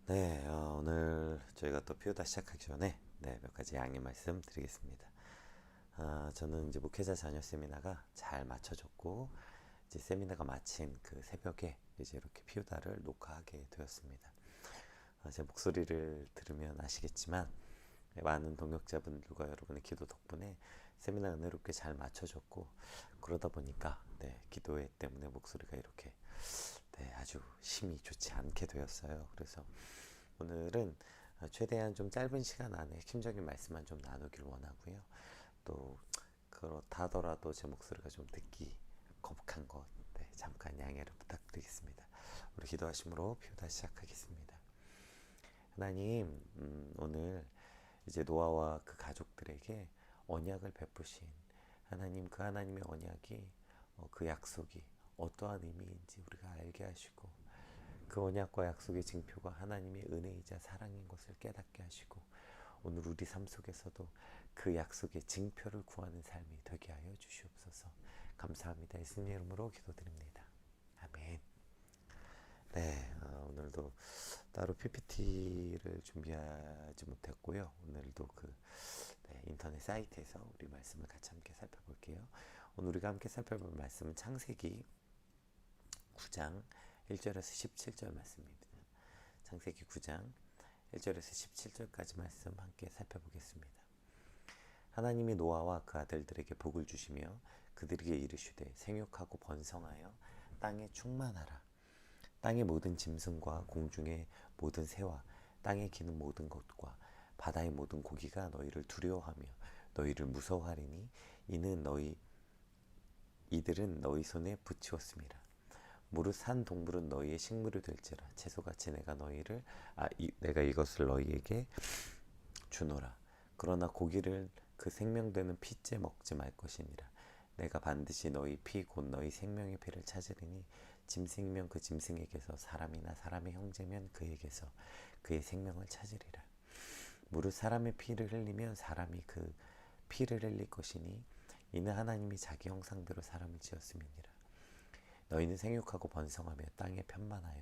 네, 오늘 저희가 또 피우다 시작하기 전에 몇 가지 양해 말씀 드리겠습니다. 저는 이제 목회자 자녀 세미나가 잘 맞춰졌고, 이제 세미나가 마친 그 새벽에 이제 이렇게 피우다를 녹화하게 되었습니다. 제 목소리를 들으면 아시겠지만, 많은 동역자분들과 여러분의 기도 덕분에 세미나 은혜롭게 잘 맞춰졌고, 그러다 보니까 기도회 때문에 목소리가 이렇게 아주 심히 좋지 않게 되었어요. 그래서 오늘은 최대한 좀 짧은 시간 안에 핵심적인 말씀만 좀 나누길 원하고요. 또 그렇다 하더라도 제 목소리가 좀 듣기 거북한 것 잠깐 양해를 부탁드리겠습니다. 우리 기도하심으로 피우다 시작하겠습니다. 하나님, 오늘 이제 노아와 그 가족들에게 언약을 베푸신 하나님, 그 하나님의 언약이 그 약속이 어떠한 의미인지 우리가 알게 하시고, 그 언약과 약속의 징표가 하나님의 은혜이자 사랑인 것을 깨닫게 하시고, 오늘 우리 삶 속에서도 그 약속의 징표를 구하는 삶이 되게 하여 주시옵소서. 감사합니다. 예수님 이름으로 기도드립니다. 아멘. 오늘도 따로 PPT를 준비하지 못했고요. 오늘도 인터넷 사이트에서 우리 말씀을 같이 함께 살펴볼게요. 오늘 우리가 함께 살펴볼 말씀은 창세기 9장 1절에서 17절 말씀입니다. 창세기 9장 1절에서 17절까지 말씀 함께 살펴보겠습니다. 하나님이 노아와 그 아들들에게 복을 주시며 그들에게 이르시되 생육하고 번성하여 땅에 충만하라. 땅의 모든 짐승과 공중의 모든 새와 땅에 기는 모든 것과 바다의 모든 고기가 너희를 두려워하며 너희를 무서워하리니 이들은 너희 손에 붙이었음이라. 무릇 산 동물은 너희의 식물이 될지라. 채소같이 내가 이것을 너희에게 주노라. 그러나 고기를 그 생명되는 피째 먹지 말 것이니라. 내가 반드시 너희 피 곧 너희 생명의 피를 찾으리니 짐승이면 그 짐승에게서, 사람이나 사람의 형제면 그에게서 그의 생명을 찾으리라. 무릇 사람의 피를 흘리면 사람이 그 피를 흘릴 것이니 이는 하나님이 자기 형상대로 사람을 지었음이니라. 너희는 생육하고 번성하며 땅에 편만하여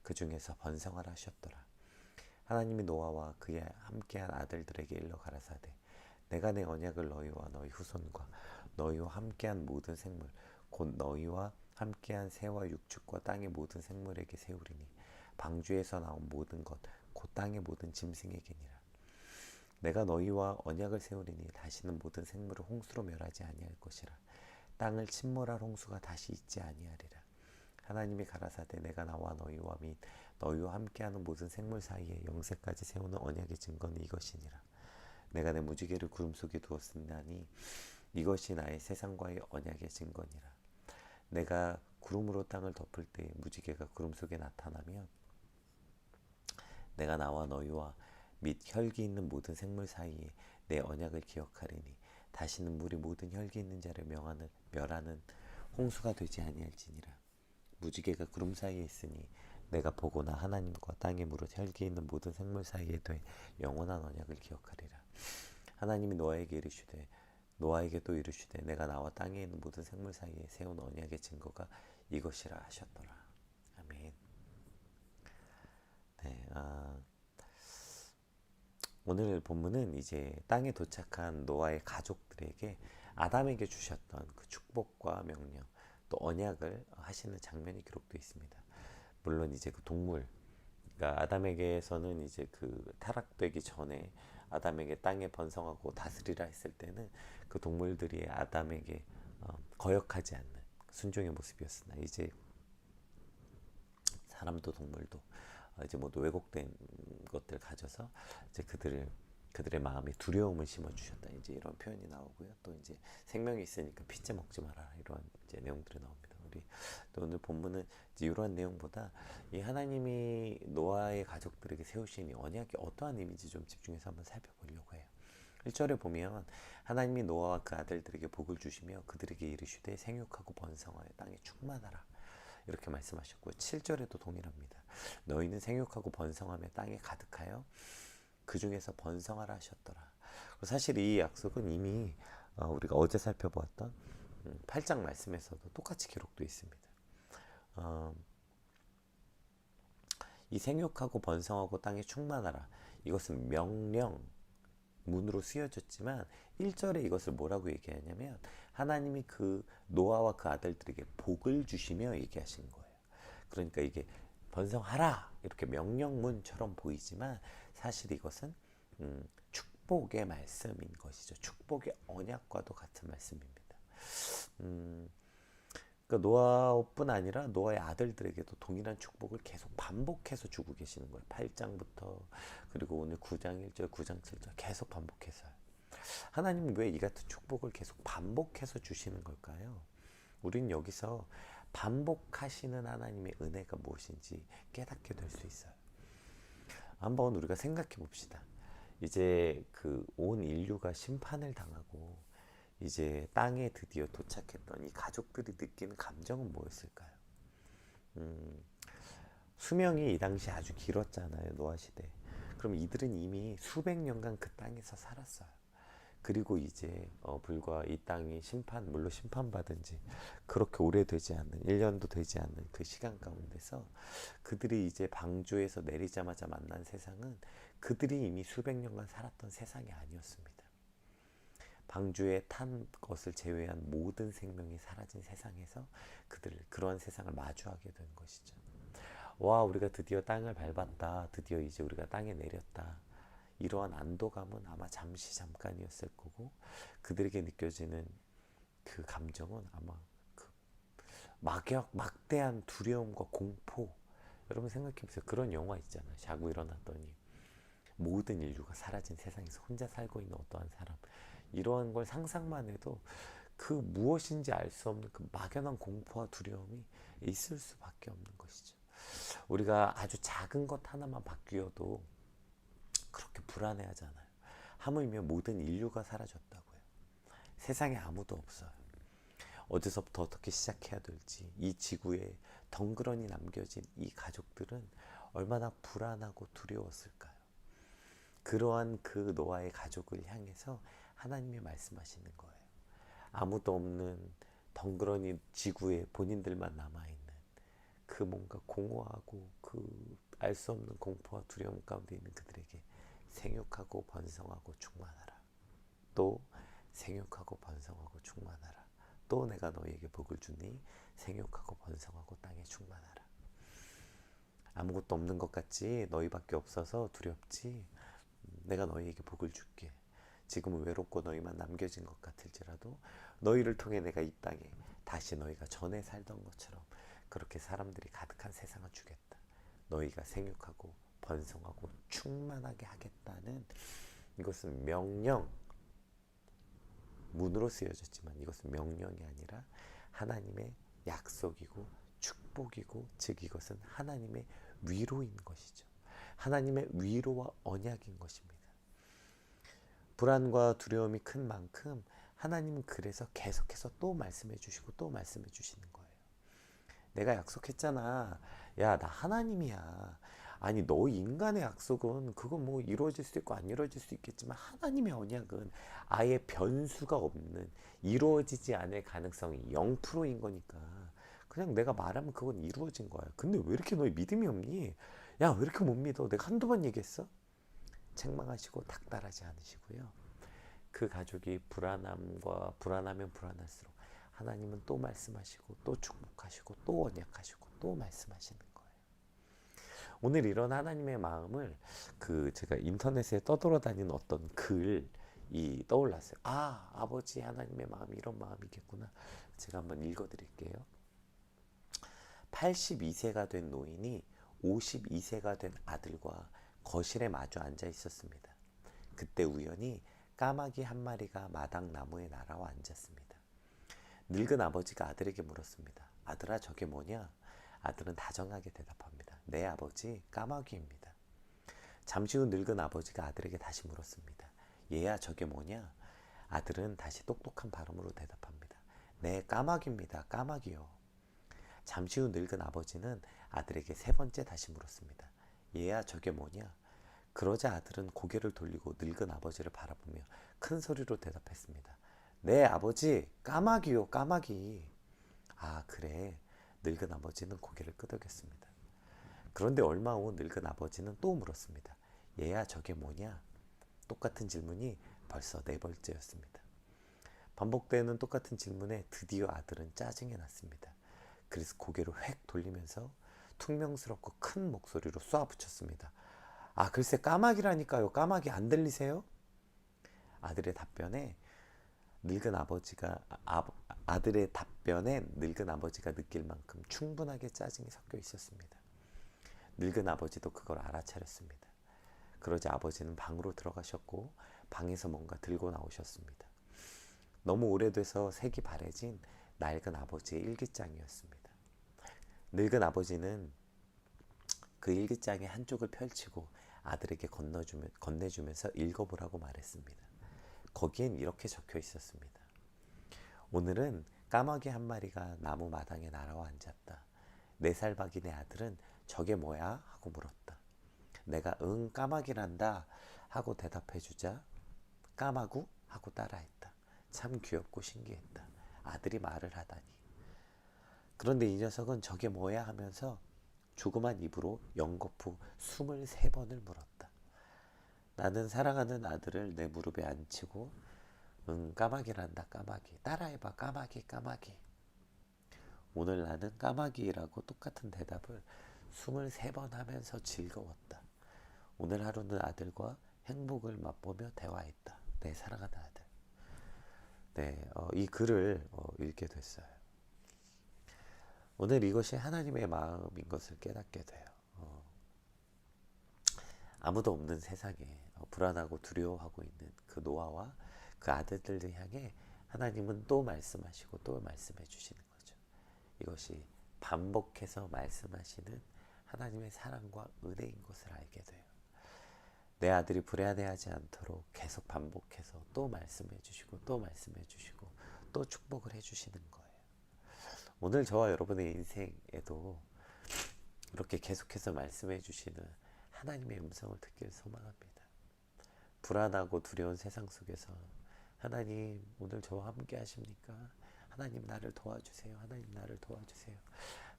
그 중에서 번성하라 하셨더라. 하나님이 노아와 그의 함께한 아들들에게 일러 가라사대 내가 내 언약을 너희와 너희 후손과 너희와 함께한 모든 생물 곧 너희와 함께한 새와 육축과 땅의 모든 생물에게 세우리니 방주에서 나온 모든 것 곧 땅의 모든 짐승에게니라. 내가 너희와 언약을 세우리니 다시는 모든 생물을 홍수로 멸하지 아니할 것이라. 땅을 침몰할 홍수가 다시 있지 아니하리라. 하나님이 가라사대 내가 나와 너희와 및 너희와 함께하는 모든 생물 사이에 영세까지 세우는 언약의 증거는 이것이니라. 내가 내 무지개를 구름 속에 두었으나니 이것이 나의 세상과의 언약의 증거니라. 내가 구름으로 땅을 덮을 때 무지개가 구름 속에 나타나면 내가 나와 너희와 및 혈기 있는 모든 생물 사이에 내 언약을 기억하리니 다시는 물이 모든 혈기 있는 자를 멸하는 홍수가 되지 아니할지니라. 무지개가 구름 사이에 있으니 내가 보고나 하나님과 땅에 무릇 혈기 있는 모든 생물 사이에 돼 영원한 언약을 기억하리라. 하나님이 노아에게 또 이르시되 내가 나와 땅에 있는 모든 생물 사이에 세운 언약의 증거가 이것이라 하셨더라. 아멘. 오늘 본문은 이제 땅에 도착한 노아의 가족들에게 아담에게 주셨던 그 축복과 명령, 또 언약을 하시는 장면이 기록되어 있습니다. 물론 이제 그 동물, 그러니까 아담에게서는 이제 그 타락되기 전에 아담에게 땅에 번성하고 다스리라 했을 때는 그 동물들이 아담에게 거역하지 않는 순종의 모습이었으나 이제 사람도 동물도 이제 모두 왜곡된 것들 가져서 이제 그들의 마음에 두려움을 심어 주셨다. 이제 이런 표현이 나오고요. 또 이제 생명이 있으니까 피째 먹지 마라 이런 이제 내용들이 나옵니다. 우리 또 오늘 본문은 이제 이러한 내용보다 이 하나님이 노아의 가족들에게 세우신 이 언약이 어떠한 의미인지 좀 집중해서 한번 살펴보려고 해요. 1절에 보면 하나님이 노아와 그 아들들에게 복을 주시며 그들에게 이르시되 생육하고 번성하여 땅에 충만하라 이렇게 말씀하셨고요. 7절에도 동일합니다. 너희는 생육하고 번성하며 땅에 가득하여 그 중에서 번성하라 하셨더라. 사실 이 약속은 이미 우리가 어제 살펴보았던 8장 말씀에서도 똑같이 기록되어 있습니다. 이 생육하고 번성하고 땅에 충만하라. 이것은 명령, 문으로 쓰여졌지만 1절에 이것을 뭐라고 얘기하냐면 하나님이 그 노아와 그 아들들에게 복을 주시며 얘기하신 거예요. 그러니까 이게 번성하라 이렇게 명령문처럼 보이지만 사실 이것은 축복의 말씀인 것이죠. 축복의 언약과도 같은 말씀입니다. 그러니까 노아뿐 아니라 노아의 아들들에게도 동일한 축복을 계속 반복해서 주고 계시는 거예요. 8장부터 그리고 오늘 9장 1절, 9장 7절 계속 반복해서요. 하나님은 왜 이 같은 축복을 계속 반복해서 주시는 걸까요? 우린 여기서 반복하시는 하나님의 은혜가 무엇인지 깨닫게 될 수 있어요. 한번 우리가 생각해 봅시다. 이제 그 온 인류가 심판을 당하고 이제 땅에 드디어 도착했던 이 가족들이 느끼는 감정은 뭐였을까요? 수명이 이 당시 아주 길었잖아요. 노아 시대. 그럼 이들은 이미 수백 년간 그 땅에서 살았어요. 그리고 이제 불과 이 땅이 물로 심판받은 지 그렇게 오래되지 않는 1년도 되지 않는 그 시간 가운데서 그들이 이제 방주에서 내리자마자 만난 세상은 그들이 이미 수백 년간 살았던 세상이 아니었습니다. 방주에 탄 것을 제외한 모든 생명이 사라진 세상에서 그러한 세상을 마주하게 된 것이죠. 와, 우리가 드디어 땅을 밟았다. 드디어 이제 우리가 땅에 내렸다. 이러한 안도감은 아마 잠깐이었을 거고 그들에게 느껴지는 그 감정은 아마 그 막대한 두려움과 공포. 여러분 생각해보세요. 그런 영화 있잖아요. 자고 일어났더니 모든 인류가 사라진 세상에서 혼자 살고 있는 어떠한 사람. 이러한 걸 상상만 해도 그 무엇인지 알 수 없는 그 막연한 공포와 두려움이 있을 수밖에 없는 것이죠. 우리가 아주 작은 것 하나만 바뀌어도 그렇게 불안해하잖아요. 하물며 모든 인류가 사라졌다고요. 세상에 아무도 없어요. 어디서부터 어떻게 시작해야 될지 이 지구에 덩그러니 남겨진 이 가족들은 얼마나 불안하고 두려웠을까요? 그러한 그 노아의 가족을 향해서 하나님이 말씀하시는 거예요. 아무도 없는 덩그러니 지구에 본인들만 남아있는 그 뭔가 공허하고 그 알 수 없는 공포와 두려움 가운데 있는 그들에게 생육하고 번성하고 충만하라. 또 생육하고 번성하고 충만하라. 또 내가 너희에게 복을 주니 생육하고 번성하고 땅에 충만하라. 아무것도 없는 것 같지? 너희밖에 없어서 두렵지? 내가 너희에게 복을 줄게. 지금은 외롭고 너희만 남겨진 것 같을지라도 너희를 통해 내가 이 땅에 다시 너희가 전에 살던 것처럼 그렇게 사람들이 가득한 세상을 주겠다. 너희가 생육하고 번성하고 충만하게 하겠다는 이것은 명령, 문으로 쓰여졌지만 이것은 명령이 아니라 하나님의 약속이고 축복이고 즉 이것은 하나님의 위로인 것이죠. 하나님의 위로와 언약인 것입니다. 불안과 두려움이 큰 만큼 하나님은 그래서 계속해서 또 말씀해 주시고 또 말씀해 주시는 거예요. 내가 약속했잖아. 야, 나 하나님이야. 아니, 너 인간의 약속은 그건 뭐 이루어질 수도 있고 안 이루어질 수도 있겠지만 하나님의 언약은 아예 변수가 없는 이루어지지 않을 가능성이 0%인 거니까 그냥 내가 말하면 그건 이루어진 거야. 근데 왜 이렇게 너희 믿음이 없니? 야, 왜 이렇게 못 믿어? 내가 한두 번 얘기했어? 책망하시고 닥달하지 않으시고요. 그 가족이 불안하면 불안할수록 하나님은 또 말씀하시고 또 축복하시고 또 언약하시고 또 말씀하시는 거예요. 오늘 이런 하나님의 마음을 제가 인터넷에 떠돌아다니는 어떤 글이 떠올랐어요. 아, 아버지 하나님의 마음이 이런 마음이겠구나. 제가 한번 읽어드릴게요. 82세가 된 노인이 52세가 된 아들과 거실에 마주 앉아 있었습니다. 그때 우연히 까마귀 한 마리가 마당 나무에 날아와 앉았습니다. 늙은 아버지가 아들에게 물었습니다. 아들아, 저게 뭐냐? 아들은 다정하게 대답합니다. 네, 아버지, 까마귀입니다. 잠시 후 늙은 아버지가 아들에게 다시 물었습니다. 얘야, 저게 뭐냐? 아들은 다시 똑똑한 발음으로 대답합니다. 네, 까마귀입니다. 까마귀요. 잠시 후 늙은 아버지는 아들에게 세 번째 다시 물었습니다. 얘야, 저게 뭐냐? 그러자 아들은 고개를 돌리고 늙은 아버지를 바라보며 큰 소리로 대답했습니다. 네, 아버지, 까마귀요, 까마귀. 아, 그래. 늙은 아버지는 고개를 끄덕였습니다. 그런데 얼마 후 늙은 아버지는 또 물었습니다. 얘야, 저게 뭐냐? 똑같은 질문이 벌써 4번째였습니다. 반복되는 똑같은 질문에 드디어 아들은 짜증이 났습니다. 그래서 고개를 획 돌리면서 퉁명스럽고 큰 목소리로 쏘아붙였습니다. 아, 글쎄 까마귀라니까요. 까마귀 안 들리세요? 아들의 답변에 늙은 아버지가 아들의 답변에 늙은 아버지가 느낄 만큼 충분하게 짜증이 섞여 있었습니다. 늙은 아버지도 그걸 알아차렸습니다. 그러자 아버지는 방으로 들어가셨고 방에서 뭔가 들고 나오셨습니다. 너무 오래돼서 색이 바래진 낡은 아버지의 일기장이었습니다. 늙은 아버지는 그 일기장의 한쪽을 펼치고 아들에게 건네주면서 읽어보라고 말했습니다. 거기엔 이렇게 적혀 있었습니다. 오늘은 까마귀 한 마리가 나무 마당에 날아와 앉았다. 4살 박이 내 아들은 저게 뭐야? 하고 물었다. 내가 응 까마귀란다 하고 대답해주자 까마구? 하고 따라했다. 참 귀엽고 신기했다. 아들이 말을 하다니. 그런데 이 녀석은 저게 뭐야 하면서 조그만 입으로 연거푸 23번을 물었다. 나는 사랑하는 아들을 내 무릎에 앉히고 응 까마귀란다 까마귀. 따라해봐 까마귀 까마귀. 오늘 나는 까마귀라고 똑같은 대답을 23번 하면서 즐거웠다. 오늘 하루는 아들과 행복을 맛보며 대화했다. 내 사랑하는 아들. 네, 이 글을 읽게 됐어요. 오늘 이것이 하나님의 마음인 것을 깨닫게 돼요. 아무도 없는 세상에 불안하고 두려워하고 있는 그 노아와 그 아들들을 향해 하나님은 또 말씀하시고 또 말씀해 주시는 거죠. 이것이 반복해서 말씀하시는 하나님의 사랑과 은혜인 것을 알게 돼요. 내 아들이 불안해하지 않도록 계속 반복해서 또 말씀해 주시고 또 말씀해 주시고 또 축복을 해 주시는 거예요. 오늘 저와 여러분의 인생에도 이렇게 계속해서 말씀해 주시는 하나님의 음성을 듣길 소망합니다. 불안하고 두려운 세상 속에서 하나님 오늘 저와 함께 하십니까? 하나님 나를 도와주세요. 하나님 나를 도와주세요.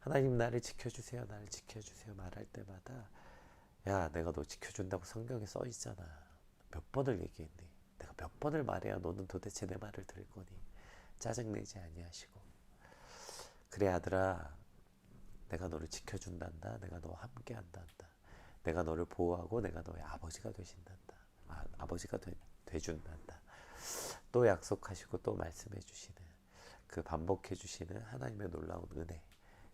하나님 나를 지켜주세요. 나를 지켜주세요. 말할 때마다 야 내가 너 지켜준다고 성경에 써 있잖아. 몇 번을 얘기했니? 내가 몇 번을 말해야 너는 도대체 내 말을 들을 거니? 짜증내지 아니하시고 그래 아들아 내가 너를 지켜준단다. 내가 너와 함께 한단다. 내가 너를 보호하고 내가 너의 아버지가 되신단다. 아버지가 돼준단다. 또 약속하시고 또 말씀해 주시는 그 반복해 주시는 하나님의 놀라운 은혜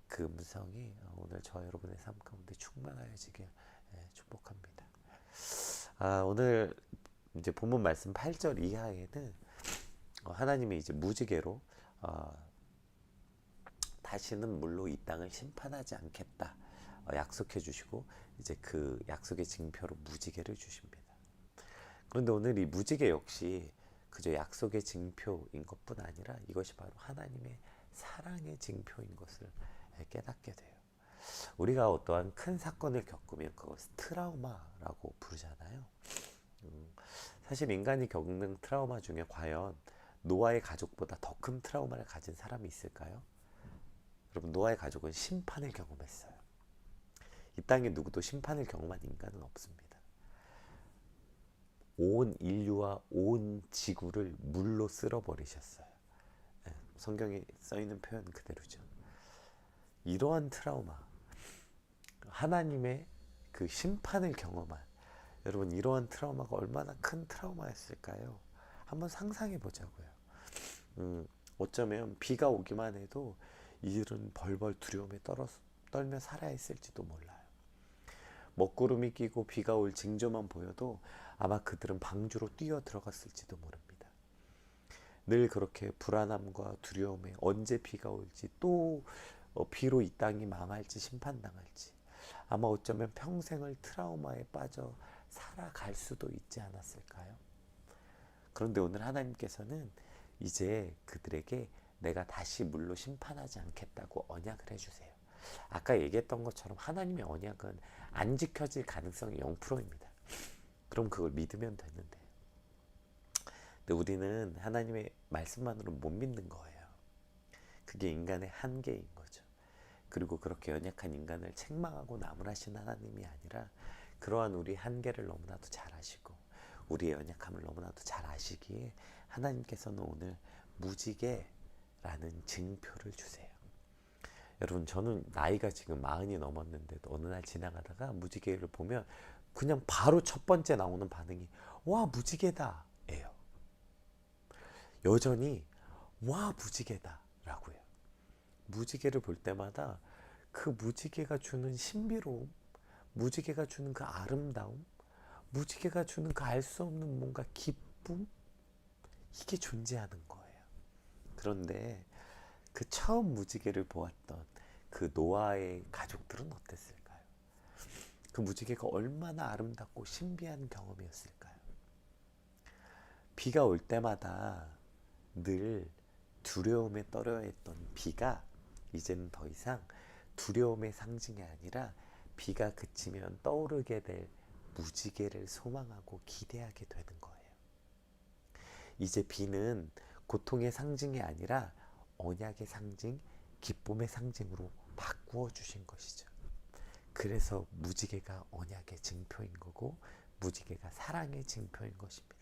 그 음성이 오늘 저와 여러분의 삶 가운데 충만하여지길 축복합니다. 오늘 이제 본문 말씀 8절 이하에는 하나님이 이제 무지개로 다시는 물로 이 땅을 심판하지 않겠다 약속해 주시고 이제 그 약속의 징표로 무지개를 주십니다. 그런데 오늘 이 무지개 역시 그저 약속의 징표인 것뿐 아니라 이것이 바로 하나님의 사랑의 징표인 것을 깨닫게 돼요. 우리가 어떠한 큰 사건을 겪으면 그것을 트라우마라고 부르잖아요. 사실 인간이 겪는 트라우마 중에 과연 노아의 가족보다 더 큰 트라우마를 가진 사람이 있을까요? 여러분 노아의 가족은 심판을 경험했어요. 이 땅에 누구도 심판을 경험한 인간은 없습니다. 온 인류와 온 지구를 물로 쓸어버리셨어요. 성경에 써있는 표현 그대로죠. 이러한 트라우마, 하나님의 그 심판을 경험한 여러분 이러한 트라우마가 얼마나 큰 트라우마였을까요? 한번 상상해 보자고요. 어쩌면 비가 오기만 해도 이들은 벌벌 두려움에 떨며 살아야 했을지도 몰라요. 먹구름이 끼고 비가 올 징조만 보여도 아마 그들은 방주로 뛰어 들어갔을지도 모릅니다. 늘 그렇게 불안함과 두려움에 언제 비가 올지 또 비로 이 땅이 망할지 심판당할지 아마 어쩌면 평생을 트라우마에 빠져 살아갈 수도 있지 않았을까요? 그런데 오늘 하나님께서는 이제 그들에게 내가 다시 물로 심판하지 않겠다고 언약을 해주세요. 아까 얘기했던 것처럼 하나님의 언약은 안 지켜질 가능성이 0%입니다. 그럼 그걸 믿으면 되는데 근데 우리는 하나님의 말씀만으로 못 믿는 거예요. 그게 인간의 한계인 거죠. 그리고 그렇게 연약한 인간을 책망하고 나무라신 하나님이 아니라 그러한 우리 한계를 너무나도 잘 아시고 우리의 연약함을 너무나도 잘 아시기에 하나님께서는 오늘 무지개라는 징표를 주세요. 여러분, 저는 나이가 지금 40이 넘었는데도 어느 날 지나가다가 무지개를 보면 그냥 바로 첫 번째 나오는 반응이 와, 무지개다 예요. 여전히 와, 무지개다 라고요. 무지개를 볼 때마다 그 무지개가 주는 신비로움, 무지개가 주는 그 아름다움, 무지개가 주는 그 알 수 없는 뭔가 기쁨, 이게 존재하는 거예요. 그런데 그 처음 무지개를 보았던 그 노아의 가족들은 어땠을까요? 그 무지개가 얼마나 아름답고 신비한 경험이었을까요? 비가 올 때마다 늘 두려움에 떨어야 했던 비가 이제는 더 이상 두려움의 상징이 아니라 비가 그치면 떠오르게 될 무지개를 소망하고 기대하게 되는 거예요. 이제 비는 고통의 상징이 아니라 언약의 상징, 기쁨의 상징으로 바꾸어 주신 것이죠. 그래서 무지개가 언약의 징표인 거고 무지개가 사랑의 징표인 것입니다.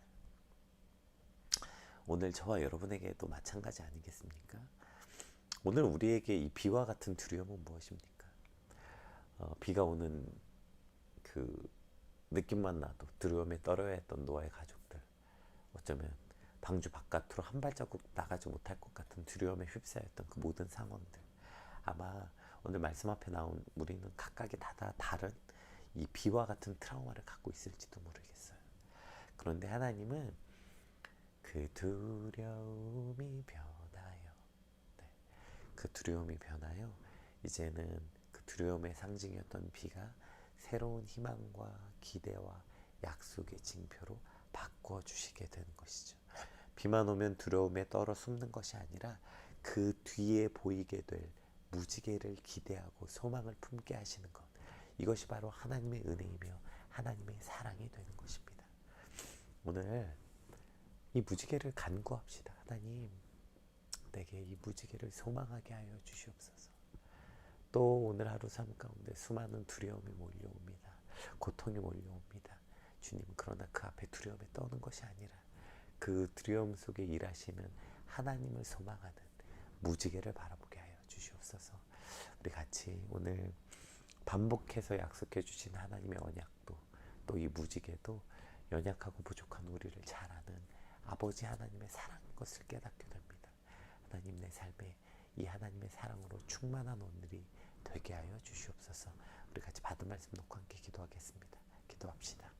오늘 저와 여러분에게도 마찬가지 아니겠습니까? 오늘 우리에게 이 비와 같은 두려움은 무엇입니까? 비가 오는 그 느낌만 나도 두려움에 떨어야 했던 노아의 가족들, 어쩌면 방주 바깥으로 한 발자국 나가지 못할 것 같은 두려움에 휩싸였던 그 모든 상황들, 아마 오늘 말씀 앞에 나온 우리는 각각의 다른 이 비와 같은 트라우마를 갖고 있을지도 모르겠어요. 그런데 하나님은 그 두려움이 변하여, 네, 그 두려움이 변하여 이제는 그 두려움의 상징이었던 비가 새로운 희망과 기대와 약속의 징표로 바꾸어 주시게 되는 것이죠. 비만 오면 두려움에 떨어 숨는 것이 아니라 그 뒤에 보이게 될 무지개를 기대하고 소망을 품게 하시는 것, 이것이 바로 하나님의 은혜이며 하나님의 사랑이 되는 것입니다. 오늘 이 무지개를 간구합시다. 하나님, 내게 이 무지개를 소망하게 하여 주시옵소서. 또 오늘 하루 삶 가운데 수많은 두려움이 몰려옵니다. 고통이 몰려옵니다. 주님, 그러나 그 앞에 두려움에 떠는 것이 아니라 그 두려움 속에 일하시는 하나님을 소망하는 무지개를 바라보게 하여 주시옵소서. 우리 같이 오늘 반복해서 약속해 주신 하나님의 언약도, 또 이 무지개도 연약하고 부족한 우리를 잘 아는 아버지 하나님의 사랑인 것을 깨닫게 됩니다. 하나님, 내 삶에 이 하나님의 사랑으로 충만한 오늘이 되게 하여 주시옵소서. 우리 같이 받은 말씀 놓고 함께 기도하겠습니다. 기도합시다.